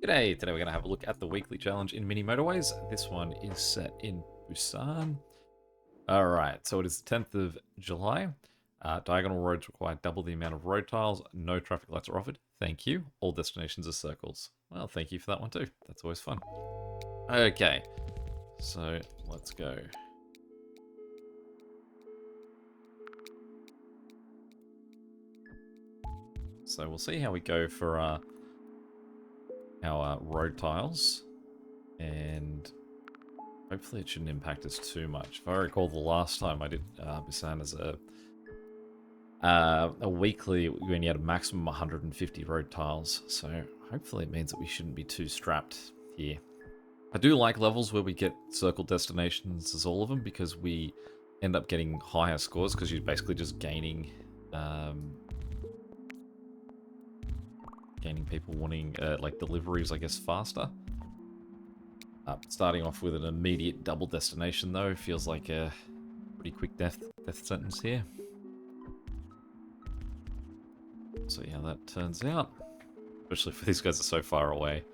G'day, today we're going to have a look at the weekly challenge in Mini Motorways. This one is set in Busan. Alright, so it is the 10th of July. Diagonal roads require double the amount of road tiles. No traffic lights are offered. Thank you. All destinations are circles. Well, thank you for that one too. That's always fun. Okay, so let's go. So we'll see how we go for our road tiles. And hopefully it shouldn't impact us too much. If I recall, the last time I did Busan as a weekly, we only had a maximum 150 road tiles, so hopefully it means that we shouldn't be too strapped here. I do like levels where we get circle destinations as all of them, because we end up getting higher scores, because you're basically just gaining people wanting like deliveries, I guess, faster. Starting off with an immediate double destination, though, feels like a pretty quick death sentence here. So yeah, that turns out, especially for these guys are so far away.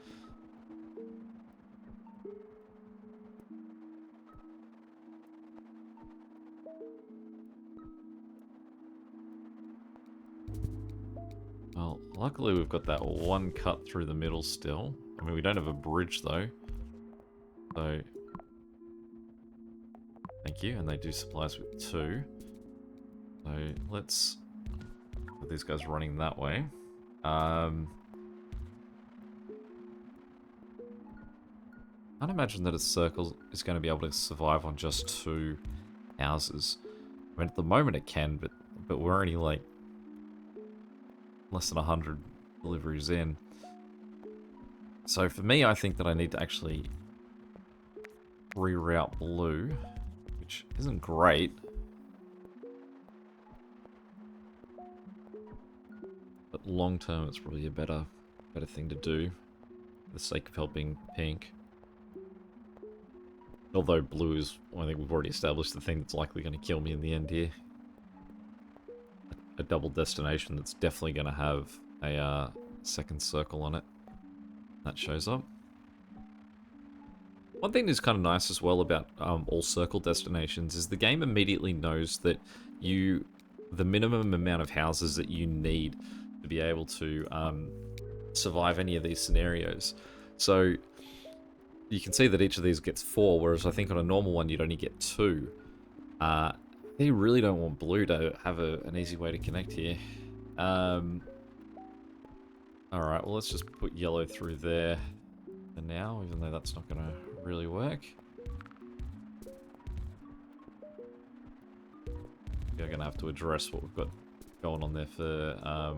Well, luckily we've got that one cut through the middle still. I mean, we don't have a bridge though. So, thank you, and they do supply us with 2. So let's put these guys running that way. Can't imagine that a circle is going to be able to survive on just 2 houses. I mean, at the moment it can, but we're only like less than 100 deliveries in. So for me, I think that I need to actually reroute blue, which isn't great. But long term, it's probably a better thing to do for the sake of helping pink. Although blue is, I think we've already established, the thing that's likely going to kill me in the end here. A double destination that's definitely going to have a second circle on it. That shows up. One thing that's kind of nice as well about all circle destinations is the game immediately knows that the minimum amount of houses that you need to be able to survive any of these scenarios. So you can see that each of these gets 4, whereas I think on a normal one you'd only get 2. They really don't want blue to have an easy way to connect here. Alright, well let's just put yellow through there for now, even though that's not going to really work. We're going to have to address what we've got going on there for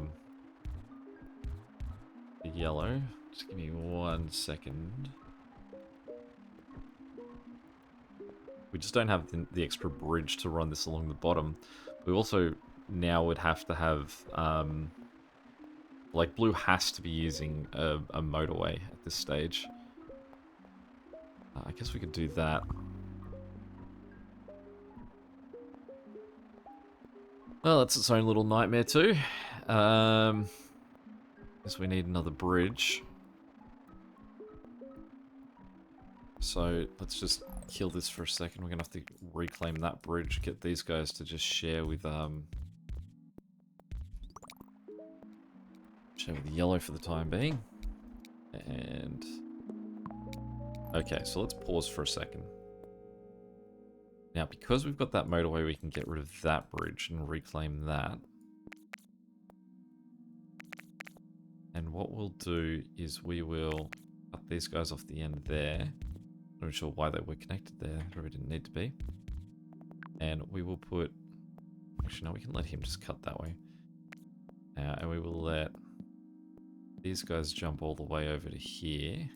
yellow. Just give me 1 second. We just don't have the extra bridge to run this along the bottom. We also now would have to have, like, blue has to be using a motorway at this stage. I guess we could do that. Well, that's its own little nightmare too. Guess we need another bridge. So let's just kill this for a second. We're gonna have to reclaim that bridge, get these guys to just share with yellow for the time being. And okay, so let's pause for a second. Now, because we've got that motorway, we can get rid of that bridge and reclaim that. And what we'll do is we will cut these guys off the end there. Not sure why they were connected there. They probably didn't need to be. And we will put... Actually, no, we can let him just cut that way. And we will let these guys jump all the way over to here.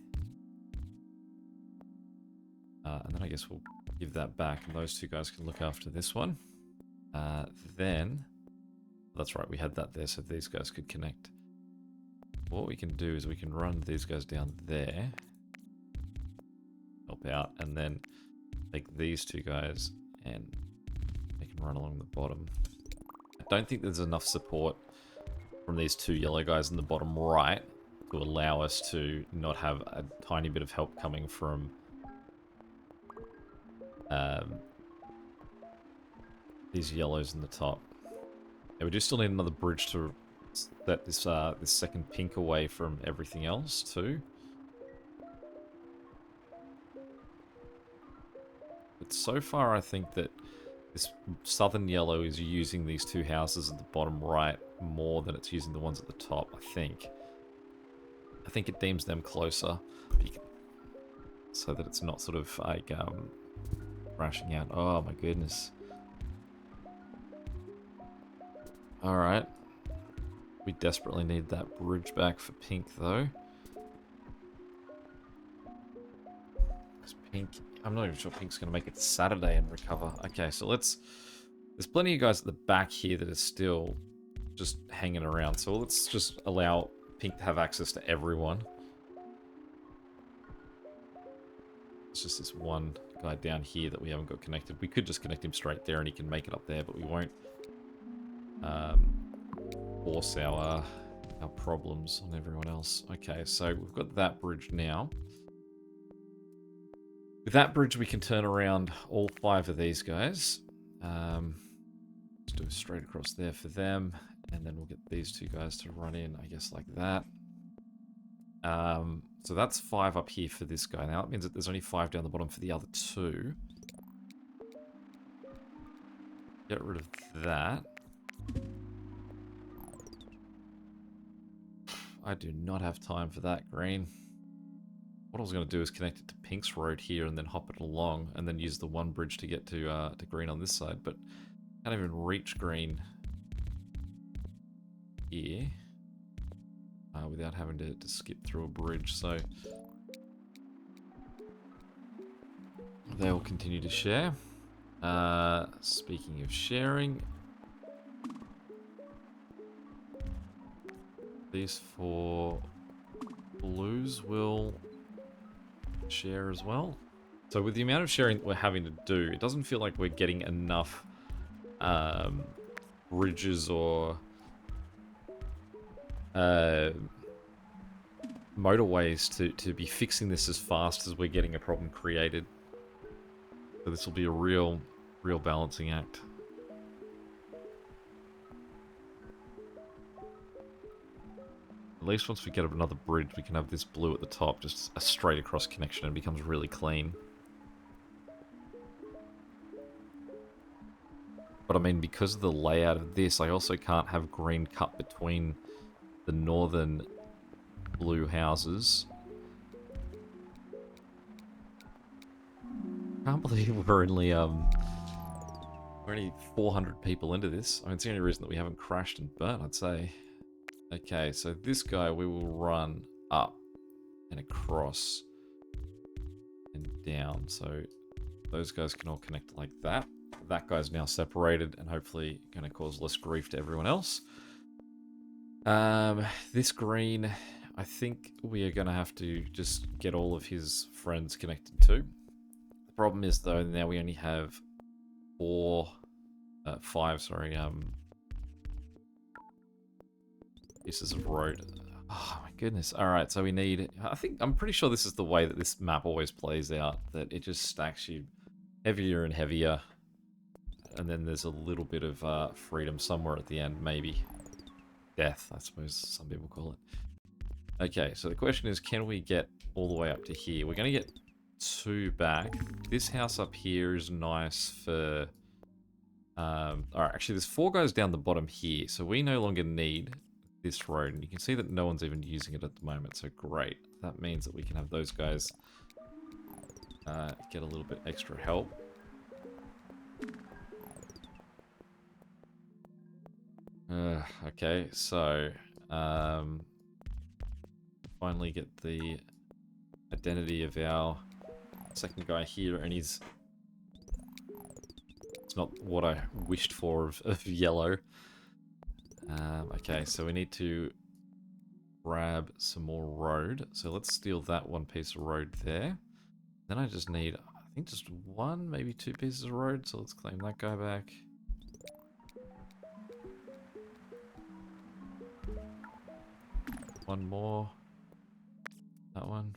And then I guess we'll give that back, and those 2 guys can look after this one. Then... That's right, we had that there, so these guys could connect. What we can do is we can run these guys down there. Help out, and then take these 2 guys and they can run along the bottom. I don't think there's enough support from these 2 yellow guys in the bottom right to allow us to not have a tiny bit of help coming from these yellows in the top. Yeah, we do still need another bridge to set this this second pink away from everything else too. But so far, I think that this southern yellow is using these two houses at the bottom right more than it's using the ones at the top, I think. I think it deems them closer, so that it's not sort of like crashing out. Oh my goodness. Alright. We desperately need that bridge back for pink though. Because pink, I'm not even sure pink's going to make it to Saturday and recover. Okay, so let's... There's plenty of guys at the back here that are still just hanging around. So let's just allow pink to have access to everyone. It's just this one guy down here that we haven't got connected. We could just connect him straight there and he can make it up there, but we won't force our problems on everyone else. Okay, so we've got that bridge now. With that bridge, we can turn around all 5 of these guys. Let's do it straight across there for them, and then we'll get these 2 guys to run in, I guess, like that. So that's 5 up here for this guy. Now, that means that there's only 5 down the bottom for the other 2. Get rid of that. I do not have time for that, green. What I was going to do is connect it to Pink's road here and then hop it along and then use the one bridge to get to green on this side, but can't even reach green here without having to skip through a bridge, so they will continue to share. Speaking of sharing, these 4 blues will share as well. So with the amount of sharing that we're having to do, it doesn't feel like we're getting enough bridges or motorways to be fixing this as fast as we're getting a problem created. So this will be a real balancing act. At least once we get another bridge, we can have this blue at the top, just a straight across connection, and it becomes really clean. But I mean, because of the layout of this, I also can't have green cut between the northern blue houses. I can't believe we're only 400 people into this. I mean, it's the only reason that we haven't crashed and burnt, I'd say. Okay, so this guy we will run up and across and down. So those guys can all connect like that. That guy's now separated and hopefully going to cause less grief to everyone else. This green, I think we are going to have to just get all of his friends connected too. The problem is though, now we only have 5, sorry, pieces of road. Oh my goodness. Alright, so we need... I'm pretty sure this is the way that this map always plays out, that it just stacks you heavier and heavier, and then there's a little bit of freedom somewhere at the end, maybe. Death, I suppose some people call it. Okay, so the question is, can we get all the way up to here? We're going to get 2 back. This house up here is nice for... Alright, actually there's 4 guys down the bottom here, so we no longer need this road, and you can see that no one's even using it at the moment, so great. That means that we can have those guys get a little bit extra help. Okay, so finally get the identity of our second guy here, and it's not what I wished for of yellow. Okay, so we need to grab some more road. So let's steal that one piece of road there. Then I just need, I think, just 1, maybe 2 pieces of road. So let's claim that guy back. One more. That one.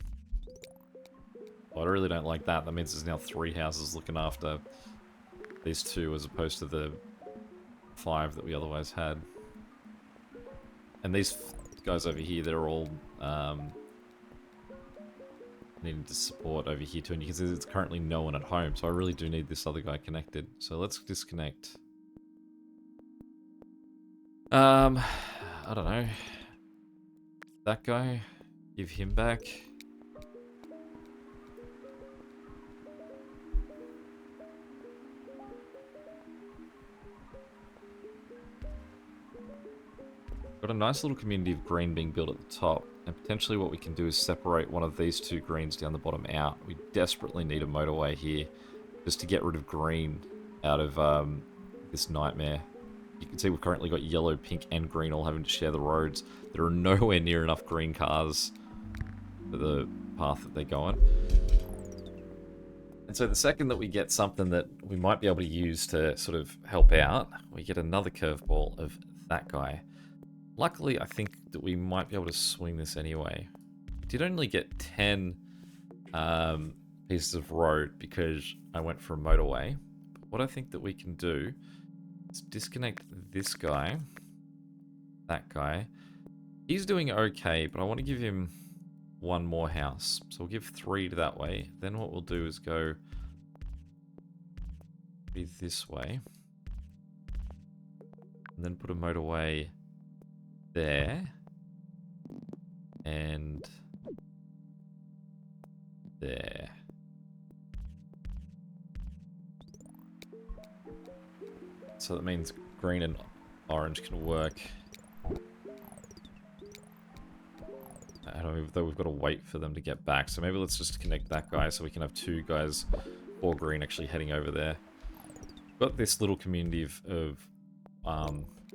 Oh, I really don't like that. That means there's now 3 houses looking after these 2 as opposed to the 5 that we otherwise had. And these guys over here, they're all needing to support over here too. And you can see there's currently no one at home, so I really do need this other guy connected. So let's disconnect. I don't know. That guy, give him back. Got a nice little community of green being built at the top, and potentially what we can do is separate one of these 2 greens down the bottom out. We desperately need a motorway here, just to get rid of green out of this nightmare. You can see we've currently got yellow, pink, and green all having to share the roads. There are nowhere near enough green cars for the path that they go on. And so the second that we get something that we might be able to use to sort of help out, we get another curveball of that guy. Luckily, I think that we might be able to swing this anyway. We did only get 10 pieces of road because I went for a motorway. But what I think that we can do is disconnect this guy, that guy. He's doing okay, but I want to give him 1 more house. So we'll give 3 to that way. Then what we'll do is go this way. And then put a motorway there. And there. So that means green and orange can work. Though we've got to wait for them to get back. So maybe let's just connect that guy so we can have 2 guys, 4 green, actually heading over there. Got this little community of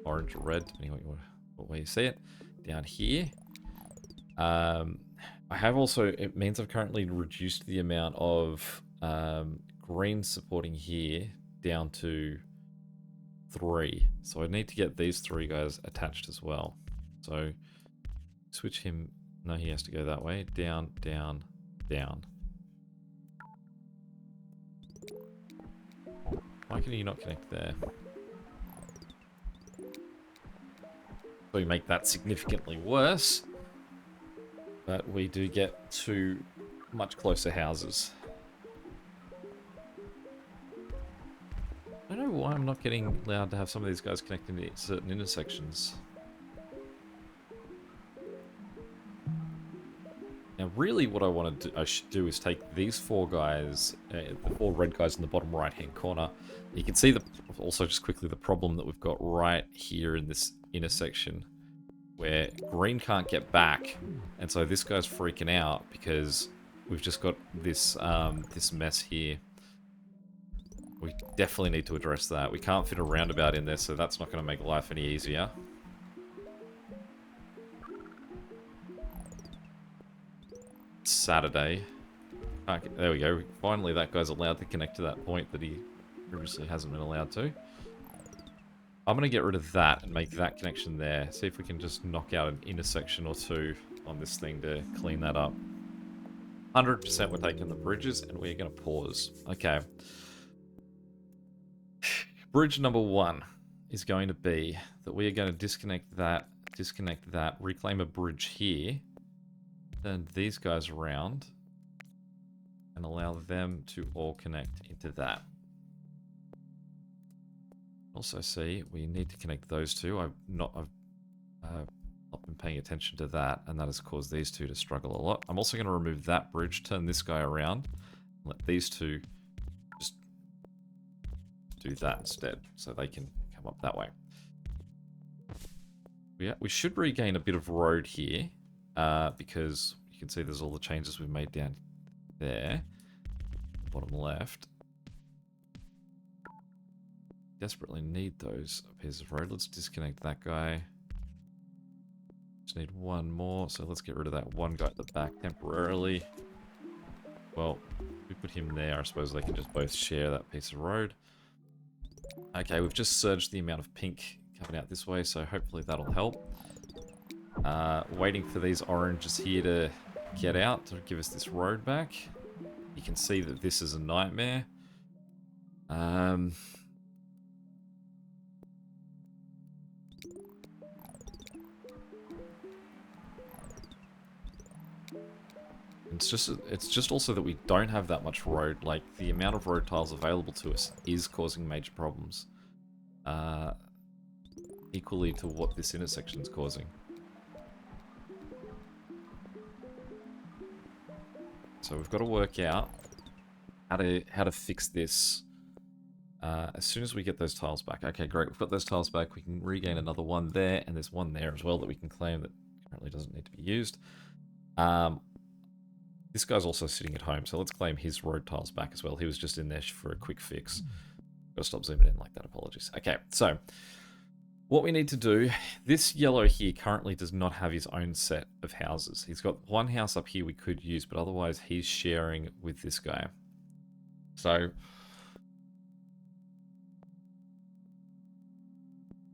orange or red, depending on what way you see it, down here. I have also, it means I've currently reduced the amount of green supporting here down to 3. So I need to get these 3 guys attached as well. So switch him. No, he has to go that way. Down, down, down. Why can you not connect there? So we make that significantly worse. But we do get 2 much closer houses. I don't know why I'm not getting allowed to have some of these guys connecting to certain intersections. Now, really, what I should do is take these 4 guys, the 4 red guys in the bottom right-hand corner. You can see also just quickly the problem that we've got right here in this intersection, where green can't get back, and so this guy's freaking out because we've just got this this mess here. We definitely need to address that. We can't fit a roundabout in there, so that's not going to make life any easier. Saturday. There we go. Finally, that guy's allowed to connect to that point that he previously hasn't been allowed to. I'm going to get rid of that and make that connection there. See if we can just knock out an intersection or 2 on this thing to clean that up. 100% we're taking the bridges, and we're going to pause. Okay. Bridge number 1 is going to be that we are going to disconnect that, reclaim a bridge here, turn these guys around, and allow them to all connect into that. Also see, we need to connect those 2. I've not been paying attention to that, and that has caused these 2 to struggle a lot. I'm also going to remove that bridge, turn this guy around, and let these 2 just do that instead, so they can come up that way. We should regain a bit of road here, because you can see there's all the changes we've made down there, bottom left. Desperately need those pieces of road. Let's disconnect that guy. Just need 1 more, so let's get rid of that 1 guy at the back temporarily. Well, we put him there. I suppose they can just both share that piece of road. Okay, we've just surged the amount of pink coming out this way, so hopefully that'll help. Waiting for these oranges here to get out to give us this road back. You can see that this is a nightmare. It's just also that we don't have that much road. Like, the amount of road tiles available to us is causing major problems. Equally to what this intersection is causing. So we've got to work out how to fix this as soon as we get those tiles back. Okay, great. We've got those tiles back. We can regain another one there, and there's one there as well that we can claim that currently doesn't need to be used. This guy's also sitting at home, so let's claim his road tiles back as well. He was just in there for a quick fix. Gotta stop zooming in like that, apologies. Okay, so what we need to do, this yellow here currently does not have his own set of houses. He's got one house up here we could use, but otherwise he's sharing with this guy. So,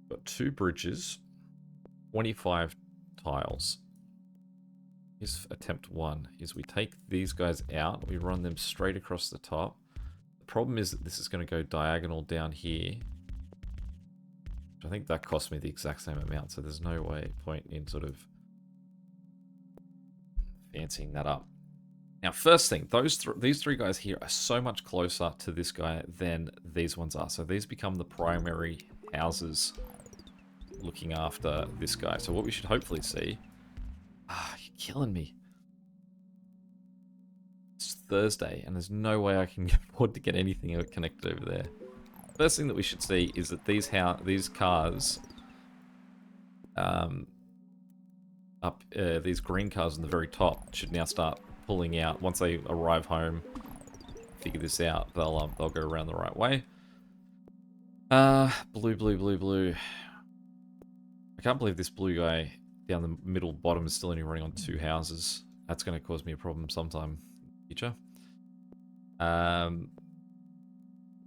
got 2 bridges, 25 tiles. Here's attempt 1, is we take these guys out, we run them straight across the top. The problem is that this is going to go diagonal down here. I think that cost me the exact same amount, so there's no point in sort of fancying that up. Now, first thing, these 3 guys here are so much closer to this guy than these ones are. So these become the primary houses looking after this guy. So what we should hopefully see... you're killing me. It's Thursday, and there's no way I can afford to get anything connected over there. First thing that we should see is that these cars, these green cars on the very top should now start pulling out. Once they arrive home, figure this out, they'll go around the right way. Blue, blue, blue, blue. I can't believe this blue guy down the middle bottom is still only running on 2 houses. That's going to cause me a problem sometime in the future.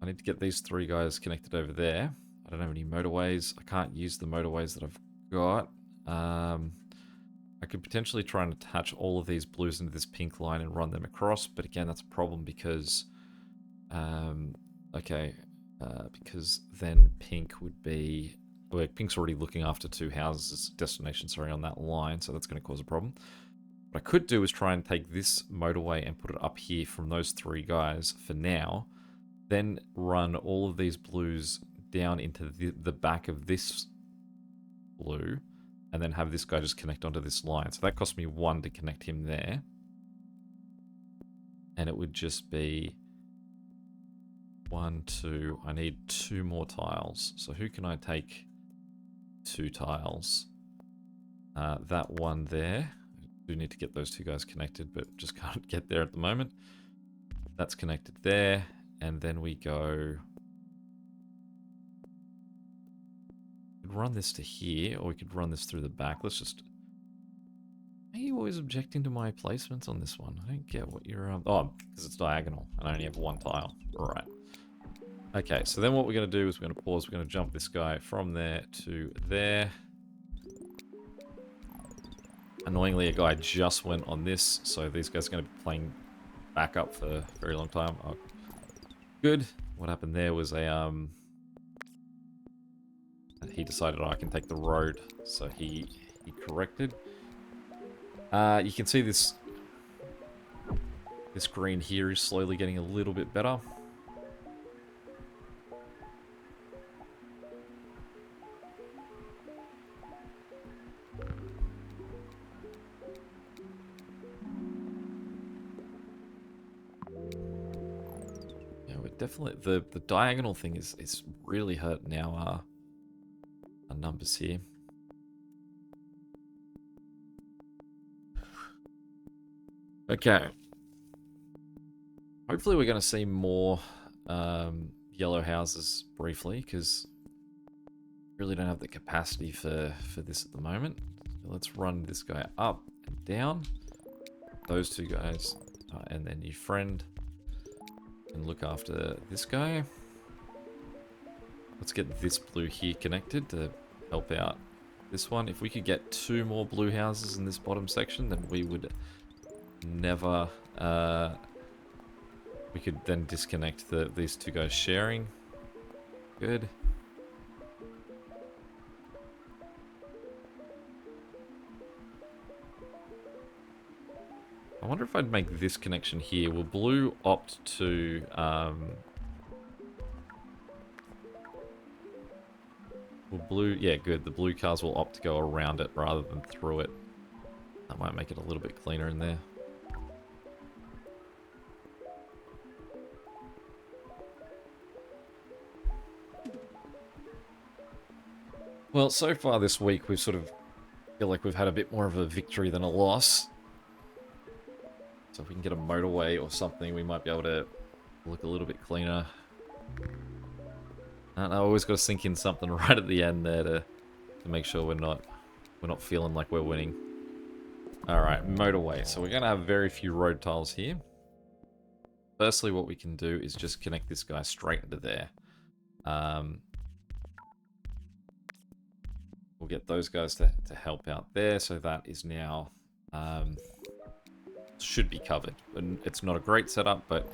I need to get these 3 guys connected over there. I don't have any motorways. I can't use the motorways that I've got. I could potentially try and attach all of these blues into this pink line and run them across, but again, that's a problem because... because then pink would be... Well, pink's already looking after 2 houses, destinations, sorry, on that line, so that's going to cause a problem. What I could do is try and take this motorway and put it up here from those 3 guys for now. Then run all of these blues down into the back of this blue, and then have this guy just connect onto this line. So that cost me 1 to connect him there. And it would just be 1, 2. I need 2 more tiles. So who can I take 2 tiles? That one there. I do need to get those 2 guys connected, but just can't get there at the moment. That's connected there. And then we go... We could run this to here, or we could run this through the back. Let's just... Are you always objecting to my placements on this one? I don't get what you're... Oh, because it's diagonal, and I only have 1 tile. Alright. Okay, so then what we're going to do is we're going to pause. We're going to jump this guy from there to there. Annoyingly, a guy just went on this, so these guys are going to be playing backup for a very long time. Oh, good. What happened there was he decided I can take the road, so he corrected. You can see this green here is slowly getting a little bit better. Definitely, the diagonal thing is really hurting our numbers here. Okay. Hopefully we're going to see more yellow houses briefly, because really don't have the capacity for this at the moment. So let's run this guy up and down. Those 2 guys, and then your friend. And look after this guy. Let's get this blue here connected to help out this one. If we could get 2 more blue houses in this bottom section, then we would never... we could then disconnect these two guys sharing. Good. I wonder if I'd make this connection here. Will blue opt to... will blue... Yeah, good. The blue cars will opt to go around it rather than through it. That might make it a little bit cleaner in there. Well, so far this week, we've sort of feel like we've had a bit more of a victory than a loss. So if we can get a motorway or something, we might be able to look a little bit cleaner. And I always got to sink in something right at the end there to make sure we're not feeling like we're winning. All right, motorway. So we're going to have very few road tiles here. Firstly, what we can do is just connect this guy straight into there. We'll get those guys to help out there. So that is now... should be covered. And it's not a great setup, but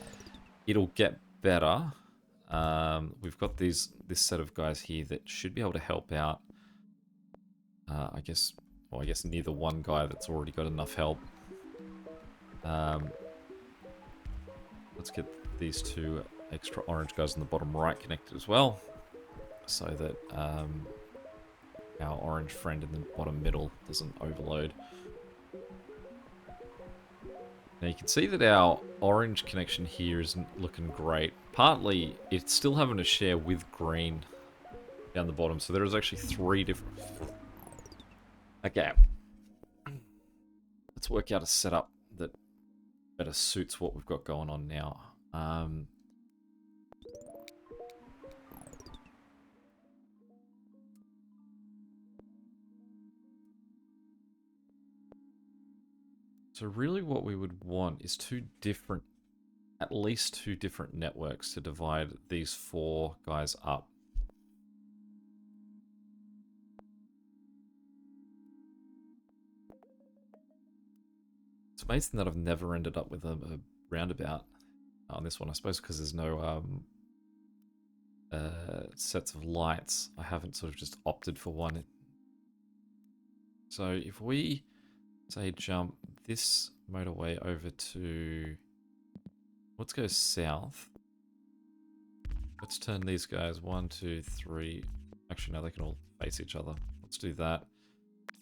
it'll get better. We've got this set of guys here that should be able to help out. I guess neither one guy that's already got enough help. Let's get these two extra orange guys in the bottom right connected as well, so that our orange friend in the bottom middle doesn't overload. Now you can see that our orange connection here isn't looking great. Partly, it's still having to share with green down the bottom. So there is actually 3 different... Okay. Let's work out a setup that better suits what we've got going on now. So really what we would want is at least two different networks to divide these 4 guys up. It's amazing that I've never ended up with a roundabout on this one. I suppose because there's no sets of lights. I haven't sort of just opted for one. So if we say jump this motorway over to... Let's go south. Let's turn these guys 1, 2, 3. Actually, no, they can all face each other. Let's do that.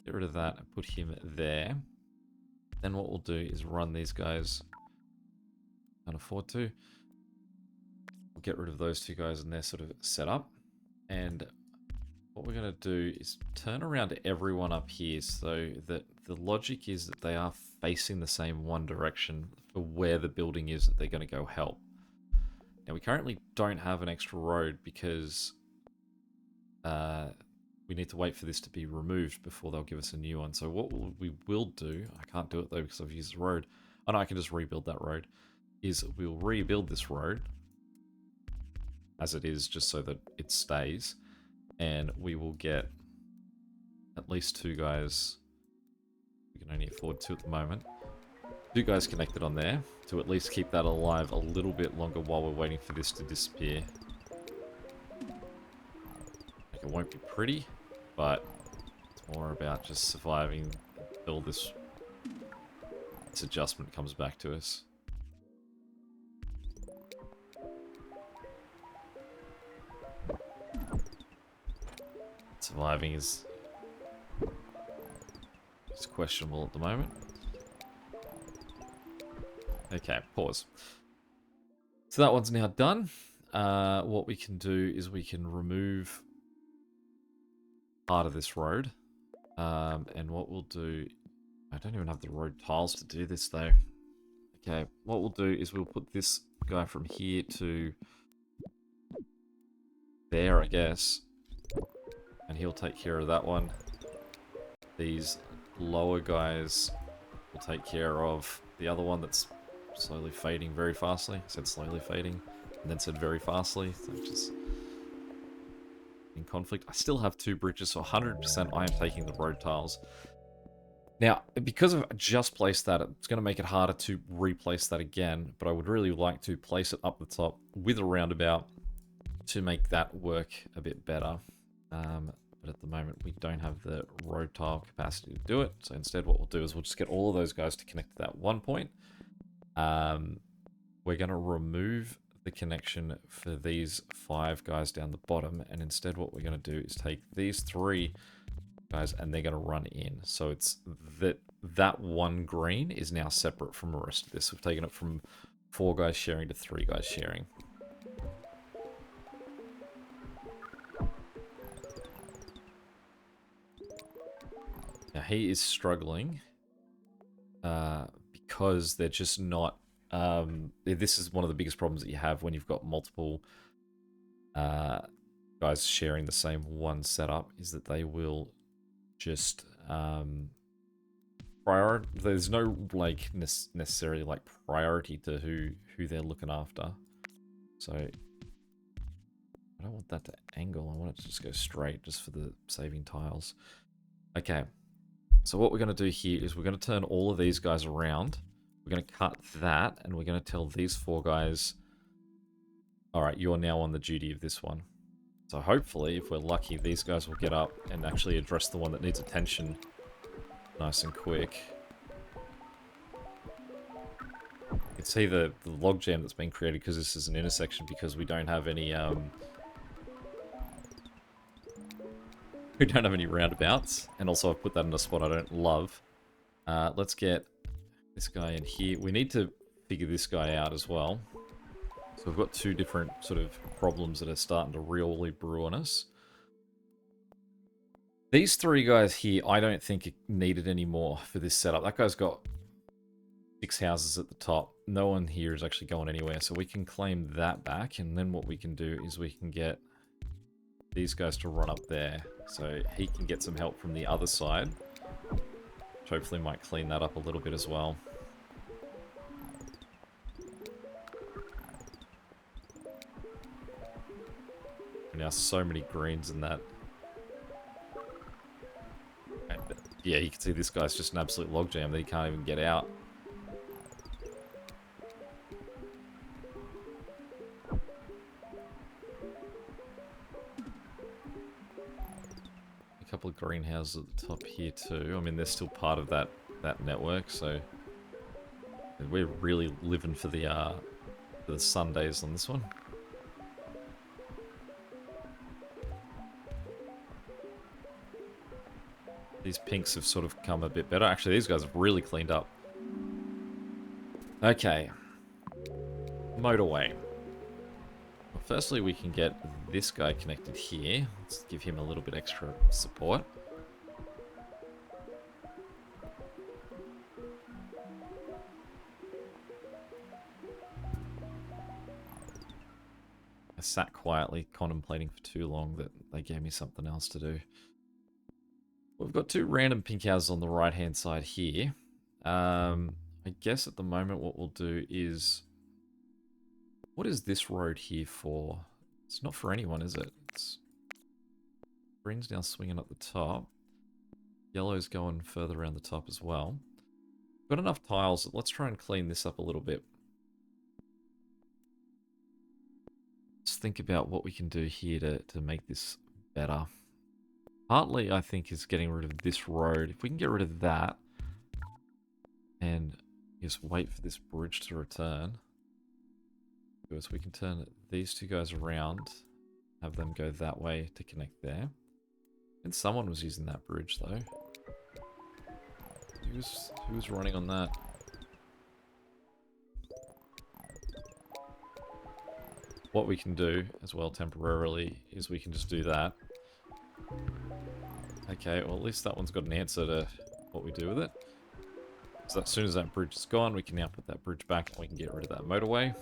Get rid of that and put him there. Then what we'll do is run these guys. Can't afford to. We'll get rid of those 2 guys and they're sort of set up. And what we're going to do is turn around everyone up here so that the logic is that they are facing the same one direction for where the building is that they're going to go help. Now, we currently don't have an extra road because we need to wait for this to be removed before they'll give us a new one. So what we will do, I can't do it though because I've used the road. Oh no, I can just rebuild that road. Is we'll rebuild this road as it is just so that it stays. And we will get at least 2 guys. We can only afford 2 at the moment. 2 guys connected on there to at least keep that alive a little bit longer while we're waiting for this to disappear. Like, it won't be pretty, but it's more about just surviving until this adjustment comes back to us. Surviving is questionable at the moment. Okay, pause. So that one's now done. What we can do is we can remove part of this road. And what we'll do... I don't even have the road tiles to do this though. Okay, what we'll do is we'll put this guy from here to there, I guess. And he'll take care of that one. These lower guys will take care of the other one that's slowly fading very fastly. I said slowly fading, and then said very fastly, so just in conflict. I still have 2 bridges, so 100% I am taking the road tiles. Now, because I've just placed that, it's going to make it harder to replace that again, but I would really like to place it up the top with a roundabout to make that work a bit better. But at the moment, we don't have the road tile capacity to do it, so instead what we'll do is we'll just get all of those guys to connect to that one point. We're going to remove the connection for these 5 guys down the bottom, and instead what we're going to do is take these 3 guys and they're going to run in. So it's that one green is now separate from the rest of this. We've taken it from 4 guys sharing to 3 guys sharing. Now he is struggling because they're just not... this is one of the biggest problems that you have when you've got multiple guys sharing the same one setup, is that they will just there's no like necessarily like priority to who they're looking after. So I don't want that to angle. I want it to just go straight, just for the saving tiles. Okay, so what we're going to do here is we're going to turn all of these guys around. We're going to cut that, and we're going to tell these 4 guys, all right, you're now on the duty of this one. So hopefully, if we're lucky, these guys will get up and actually address the one that needs attention nice and quick. You can see the logjam that's been created because this is an intersection, because we don't have any roundabouts, and also I've put that in a spot I don't love. Let's get this guy in here. We need to figure this guy out as well. So we've got 2 different sort of problems that are starting to really brew on us. These 3 guys here, I don't think are needed anymore for this setup. That guy's got 6 houses at the top. No one here is actually going anywhere, so we can claim that back, and then what we can do is we can get these guys to run up there, so he can get some help from the other side, which hopefully might clean that up a little bit as well. Now so many greens in that. And yeah, you can see this guy's just an absolute logjam that he can't even get out. A couple of greenhouses at the top here too. I mean, they're still part of that network, so we're really living for the Sundays on this one. These pinks have sort of come a bit better. Actually, these guys have really cleaned up. Okay. Motorway. Well, firstly, we can get this guy connected here. Let's give him a little bit extra support. I sat quietly contemplating for too long that they gave me something else to do. We've got 2 random pink houses on the right-hand side here. I guess at the moment what we'll do is... What is this road here for? It's not for anyone, is it? It's... Green's now swinging up the top. Yellow's going further around the top as well. Got enough tiles. Let's try and clean this up a little bit. Let's think about what we can do here to make this better. Partly, I think, is getting rid of this road. If we can get rid of that and just wait for this bridge to return, because we can turn these 2 guys around, have them go that way to connect there. And someone was using that bridge, though. Who was running on that? What we can do as well temporarily is we can just do that. Okay, well at least that one's got an answer to what we do with it. So as soon as that bridge is gone, we can now put that bridge back and we can get rid of that motorway.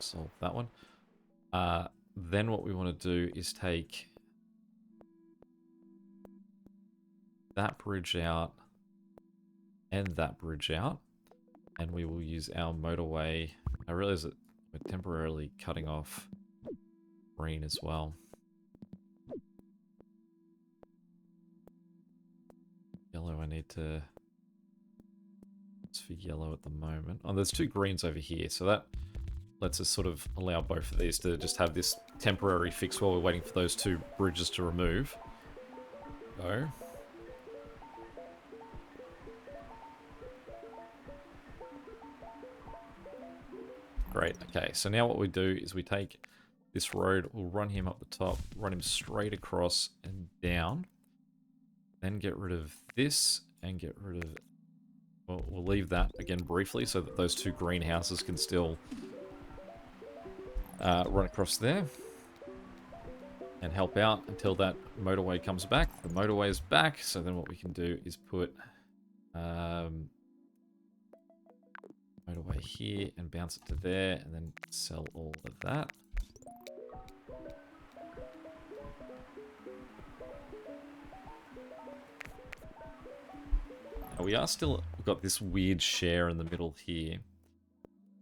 Solve that one. Then what we want to do is take that bridge out and that bridge out, and we will use our motorway. I realize that we're temporarily cutting off green as well. yellow I need to... It's for yellow at the moment. Oh, there's 2 greens over here, so that lets us sort of allow both of these to just have this temporary fix while we're waiting for those 2 bridges to remove. Go. Great, okay, so now what we do is we take this road, we'll run him up the top, run him straight across and down, then get rid of this and get rid of... Well, we'll leave that again briefly so that those 2 greenhouses can still run across there and help out until that motorway comes back. The motorway is back, so then what we can do is put motorway here and bounce it to there and then sell all of that. Now we are still... We've got this weird share in the middle here.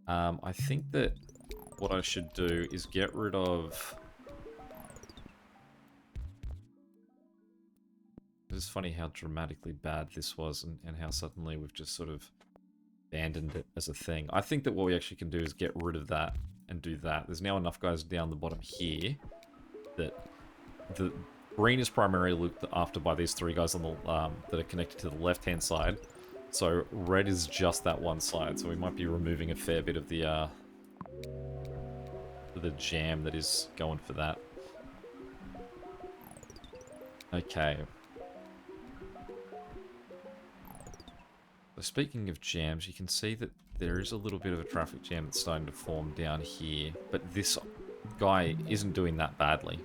I think that what I should do is get rid of... It's funny how dramatically bad this was and how suddenly we've just sort of abandoned it as a thing. I think that what we actually can do is get rid of that and do that. There's now enough guys down the bottom here that the green is primarily looked after by these 3 guys on the that are connected to the left-hand side. So red is just that one side. So we might be removing a fair bit of the jam that is going for that. Okay. So speaking of jams, you can see that there is a little bit of a traffic jam that's starting to form down here, but this guy isn't doing that badly.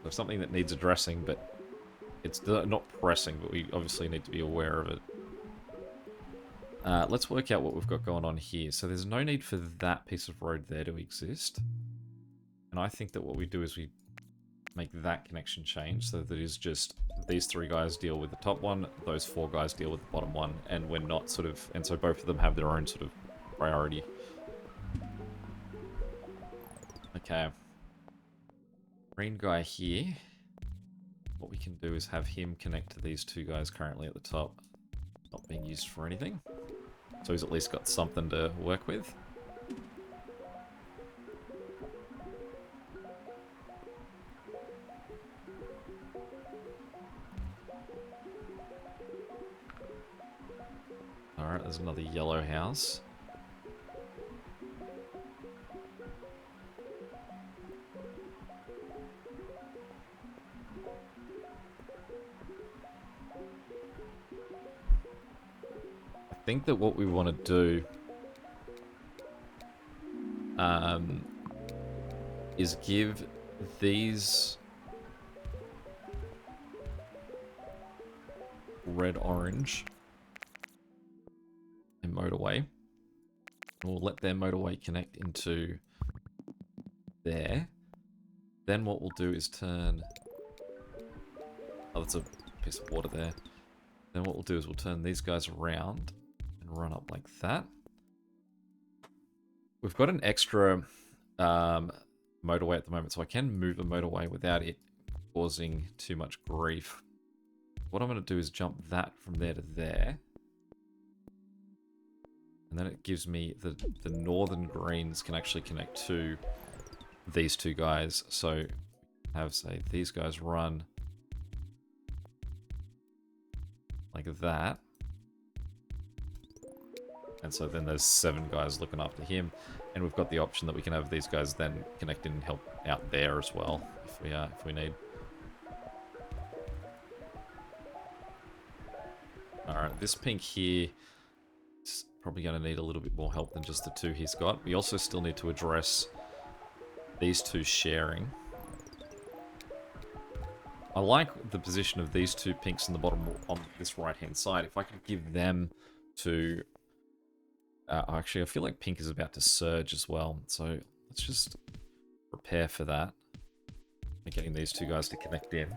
There's something that needs addressing, but it's not pressing, but we obviously need to be aware of it. Let's work out what we've got going on here. So there's no need for that piece of road there to exist. And I think that what we do is we make that connection change so that it is just these 3 guys deal with the top one, those 4 guys deal with the bottom one, and we're not sort of... And so both of them have their own sort of priority. Okay. Green guy here. What we can do is have him connect to these 2 guys currently at the top. Not being used for anything. So he's at least got something to work with. Alright, there's another yellow house. I think that what we want to do is give these red-orange a motorway. We'll let their motorway connect into there. Then what we'll do is turn... Oh, that's a piece of water there. Then what we'll do is we'll turn these guys around and run up like that. We've got an extra motorway at the moment, so I can move a motorway without it causing too much grief. What I'm going to do is jump that from there to there. And then it gives me the northern greens can actually connect to these 2 guys. So have, say, these guys run like that. And so then there's 7 guys looking after him. And we've got the option that we can have these guys then connect in and help out there as well, if we need. Alright, this pink here is probably going to need a little bit more help than just the 2 he's got. We also still need to address these 2 sharing. I like the position of these 2 pinks in the bottom on this right-hand side. If I could give them to... actually, I feel like pink is about to surge as well. So let's just prepare for that. And getting these 2 guys to connect in.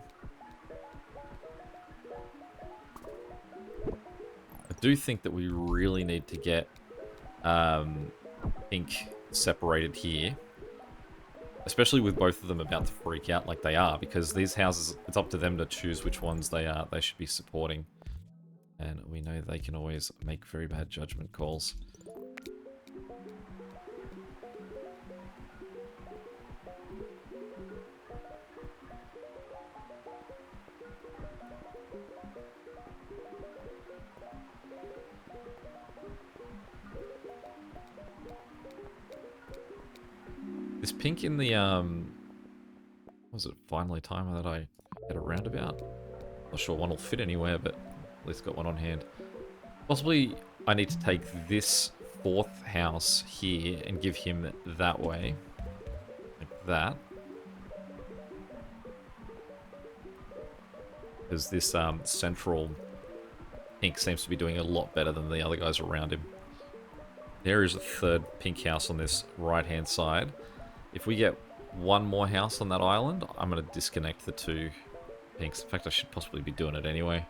I do think that we really need to get pink separated here. Especially with both of them about to freak out like they are, because these houses, it's up to them to choose which ones they should be supporting. And we know they can always make very bad judgment calls. Is pink in the, was it finally time that I get a roundabout? Not sure one will fit anywhere, but at least got one on hand. Possibly I need to take this fourth house here and give him that way. Like that. Because this central pink seems to be doing a lot better than the other guys around him. There is a third pink house on this right-hand side. If we get one more house on that island, I'm going to disconnect the two pinks. In fact, I should possibly be doing it anyway.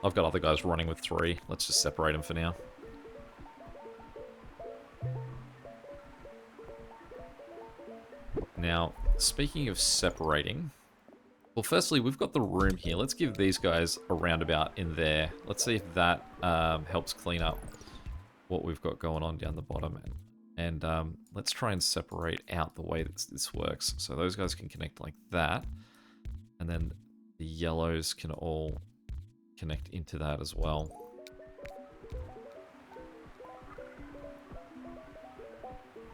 I've got other guys running with 3. Let's just separate them for now. Now, speaking of separating... Well, firstly, we've got the room here. Let's give these guys a roundabout in there. Let's see if that helps clean up what we've got going on down the bottom. And let's try and separate out the way that this works. So those guys can connect like that. And then the yellows can all connect into that as well.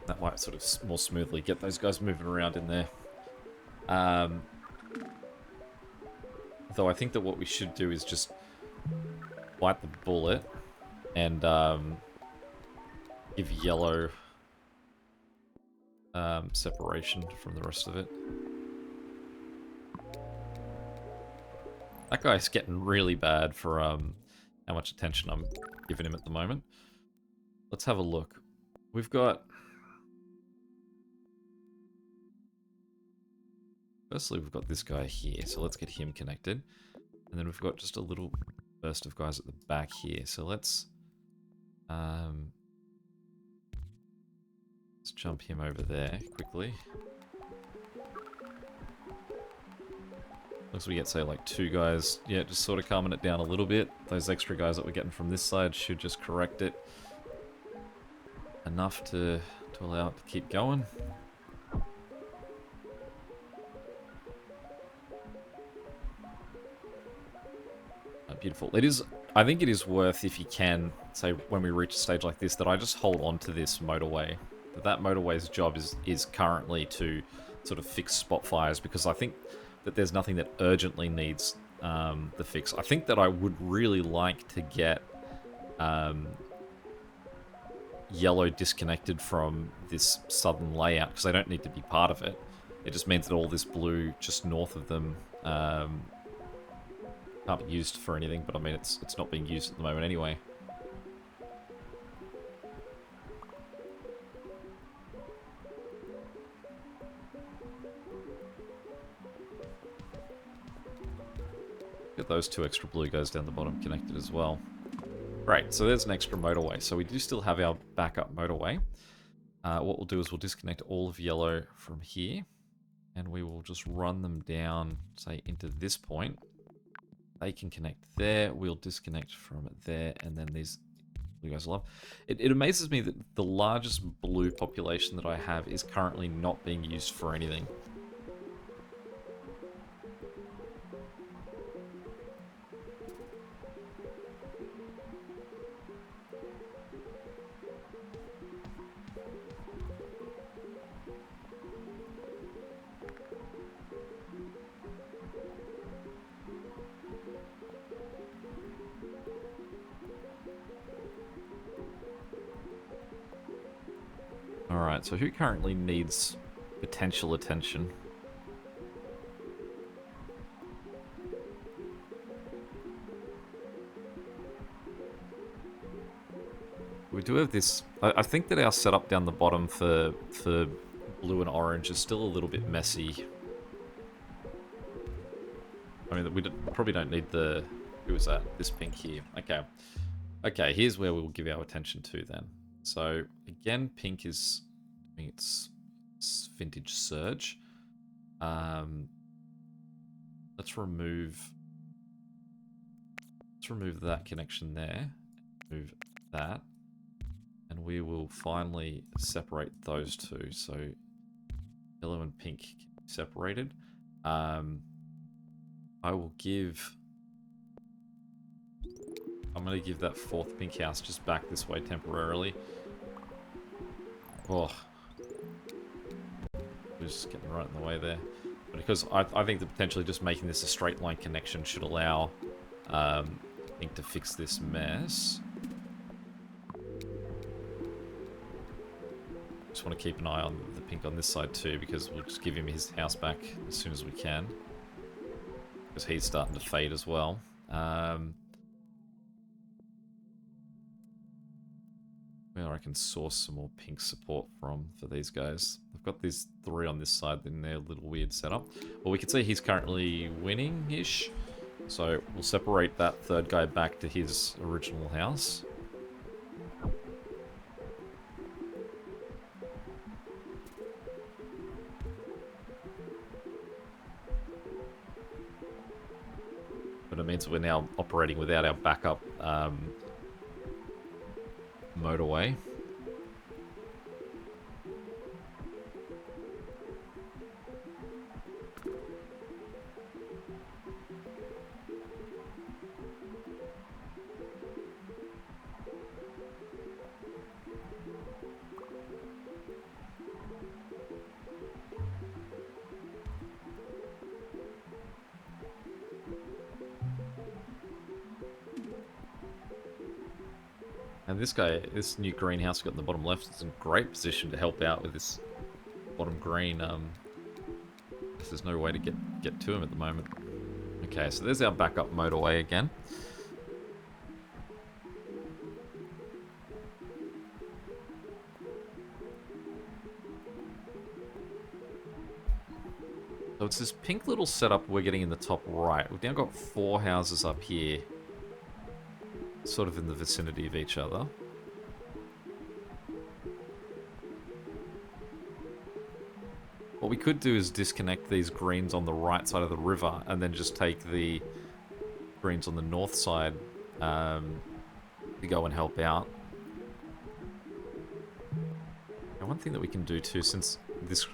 That might sort of more smoothly get those guys moving around in there. Though I think that what we should do is just bite the bullet and give yellow separation from the rest of it. That guy's getting really bad for how much attention I'm giving him at the moment. Let's have a look. We've got... Firstly, we've got this guy here, so let's get him connected. And then we've got just a little burst of guys at the back here. So let's jump him over there quickly. Looks like we get, say, like 2 guys. Yeah, just sort of calming it down a little bit. Those extra guys that we're getting from this side should just correct it enough to allow it to keep going. Beautiful. It is. I think it is worth, if you can, say when we reach a stage like this, that I just hold on to this motorway. That motorway's job is currently to sort of fix spot fires, because I think that there's nothing that urgently needs the fix. I think that I would really like to get yellow disconnected from this southern layout, because they don't need to be part of it. It just means that all this blue just north of them can't be used for anything, but I mean, it's not being used at the moment anyway. Get those 2 extra blue guys down the bottom connected as well. Great, so there's an extra motorway. So we do still have our backup motorway. What we'll do is we'll disconnect all of yellow from here, and we will just run them down, say, into this point. They can connect there, we'll disconnect from there, and then these blue guys will have. It amazes me that the largest blue population that I have is currently not being used for anything. Alright, so who currently needs potential attention? We do have this... I think that our setup down the bottom for blue and orange is still a little bit messy. I mean, we probably don't need the... Who is that? This pink here. Okay. Okay, here's where we'll give our attention to then. So, again, pink is I think it's Vintage Surge. Let's remove that connection there. Move that. And we will finally separate those two. So yellow and pink can be separated. I will give... I'm going to give that fourth pink house just back this way temporarily. Oh. Just getting right in the way there. But because I think that potentially just making this a straight line connection should allow Pink to fix this mess. Just want to keep an eye on the Pink on this side too, because we'll just give him his house back as soon as we can. Because he's starting to fade as well. Where I can source some more Pink support from for these guys. I've got these three on this side in their little weird setup. Well, we can see he's currently winning-ish. So we'll separate that third guy back to his original house. But it means we're now operating without our backup motorway. And this guy, this new greenhouse we got in the bottom left, is in great position to help out with this bottom green. There's no way to get to him at the moment. Okay, so there's our backup motorway again. So it's this pink little setup we're getting in the top right. We've now got 4 houses up here, sort of in the vicinity of each other. What we could do is disconnect these greens on the right side of the river and then just take the greens on the north side to go and help out. And one thing that we can do too, since this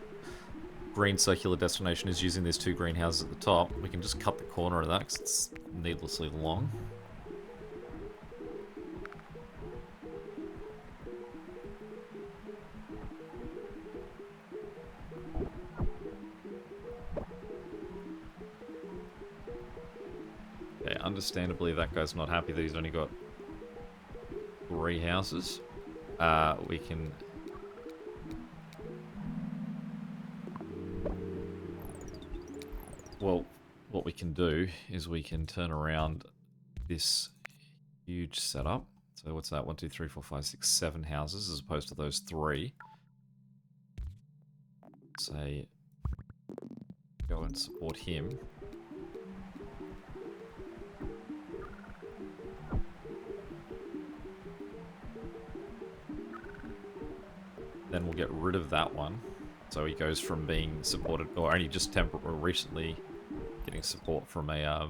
green circular destination is using these 2 greenhouses at the top, we can just cut the corner of that because it's needlessly long. Okay, understandably that guy's not happy that he's only got 3 houses. We can... Well, what we can do is we can turn around this huge setup. So what's that? 1, 2, 3, 4, 5, 6, 7 houses as opposed to those 3. Say, go and support him. Then we'll get rid of that one. So he goes from being supported, or only just temporarily, recently getting support from a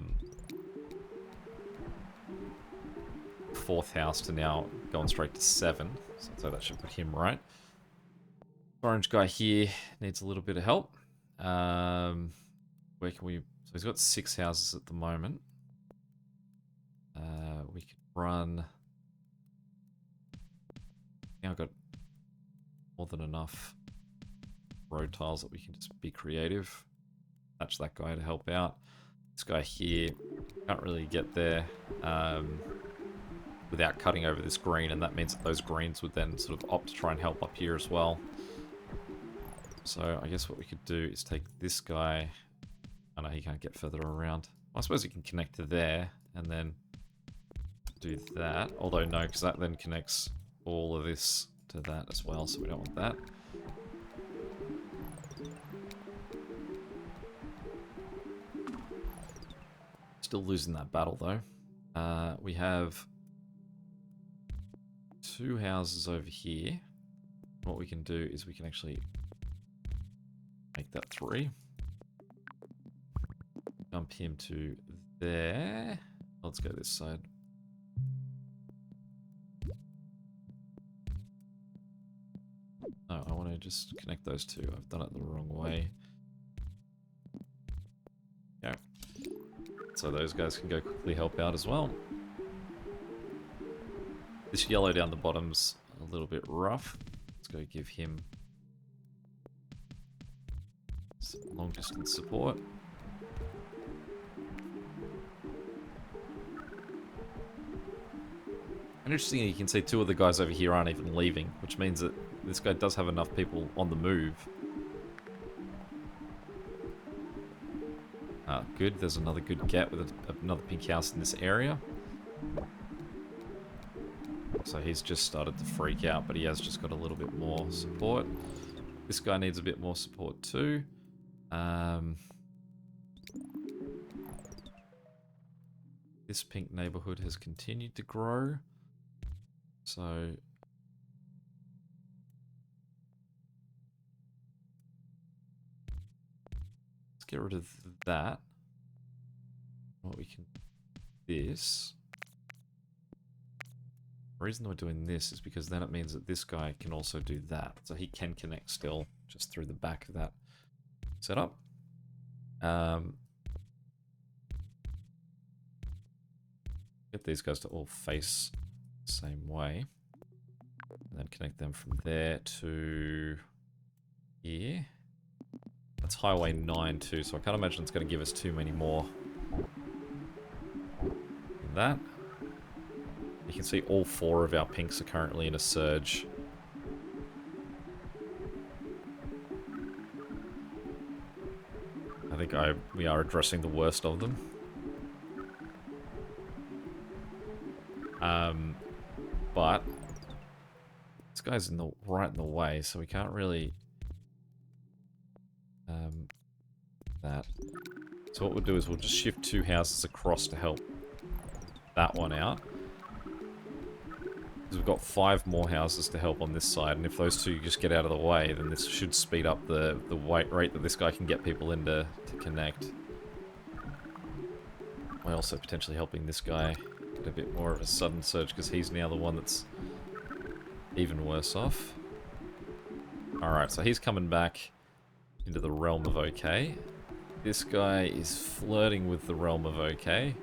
4th house to now going straight to 7. So that should put him right. Orange guy here needs a little bit of help. Where can we... So he's got 6 houses at the moment. We could run... Now I've got more than enough road tiles that we can just be creative. Touch that guy to help out. This guy here can't really get there without cutting over this green, and that means that those greens would then sort of opt to try and help up here as well. So I guess what we could do is take this guy. I know he can't get further around. I suppose he can connect to there and then do that. Although no, because that then connects all of this to that as well, so we don't want that. Still losing that battle though. We have 2 houses over here. What we can do is we can actually make that 3. Jump him to there. Let's go this side. No, I want to just connect those two. I've done it the wrong way. Yeah. So those guys can go quickly help out as well. This yellow down the bottom's a little bit rough. Let's go give him some long distance support. And interestingly, you can see 2 of the guys over here aren't even leaving, which means that this guy does have enough people on the move. Ah, good. There's another good get with another pink house in this area. So he's just started to freak out, but he has just got a little bit more support. This guy needs a bit more support too. This pink neighborhood has continued to grow. So let's get rid of that. What we can this. The reason we're doing this is because then it means that this guy can also do that. So he can connect still just through the back of that setup. Get these guys to all face the same way. And then connect them from there to here. That's Highway 9 too, so I can't imagine it's going to give us too many more than that. You can see all 4 of our pinks are currently in a surge. I think we are addressing the worst of them. But this guy's right in the way, so we can't really that. So what we'll do is we'll just shift 2 houses across to help that one out. Because we've got 5 more houses to help on this side, and if those 2 just get out of the way, then this should speed up the rate that this guy can get people in to connect. We're also potentially helping this guy get a bit more of a sudden surge, because he's now the one that's even worse off. Alright, so he's coming back into the realm of okay. This guy is flirting with the realm of okay.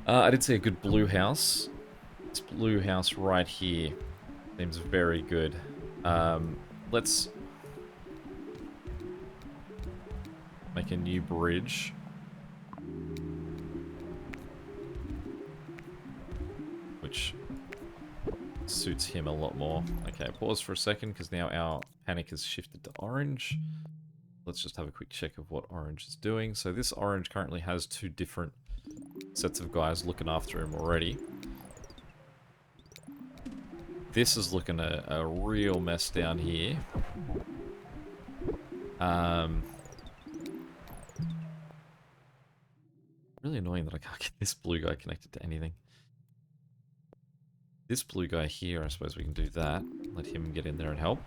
I did see a good blue house. This blue house right here seems very good. Let's make a new bridge. Which suits him a lot more. Okay, pause for a second because now our panic has shifted to orange. Let's just have a quick check of what orange is doing. So this orange currently has 2 different sets of guys looking after him already. This is looking a real mess down here. Really annoying that I can't get this blue guy connected to anything. This blue guy here, I suppose we can do that. Let him get in there and help.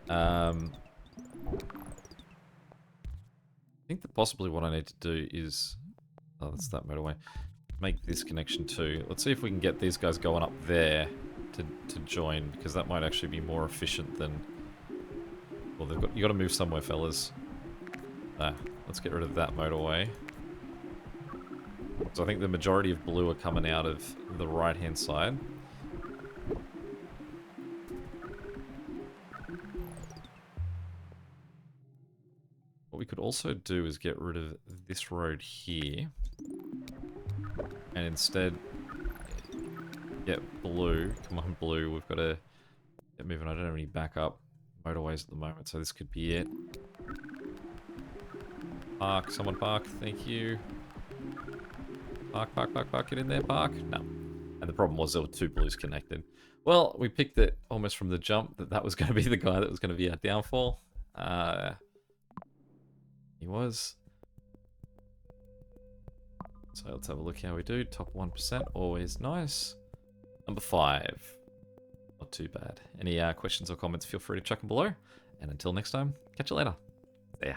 I think that possibly what I need to do is... Oh, that's that motorway. Make this connection too. Let's see if we can get these guys going up there to join, because that might actually be more efficient than... Well, you got to move somewhere, fellas. Let's get rid of that motorway. So I think the majority of blue are coming out of the right-hand side. What we could also do is get rid of this road here. And instead get blue. Come on, blue. We've got to get moving. I don't have any backup motorways at the moment, so this could be it. Park. Someone park. Thank you. Park, park, park, park. Get in there, park. No. And the problem was there were 2 blues connected. Well, we picked it almost from the jump that was going to be the guy that was going to be our downfall. He was. So let's have a look how we do. Top 1%, always nice. Number 5. Not too bad. Any questions or comments, feel free to chuck them below. And until next time, catch you later. See ya.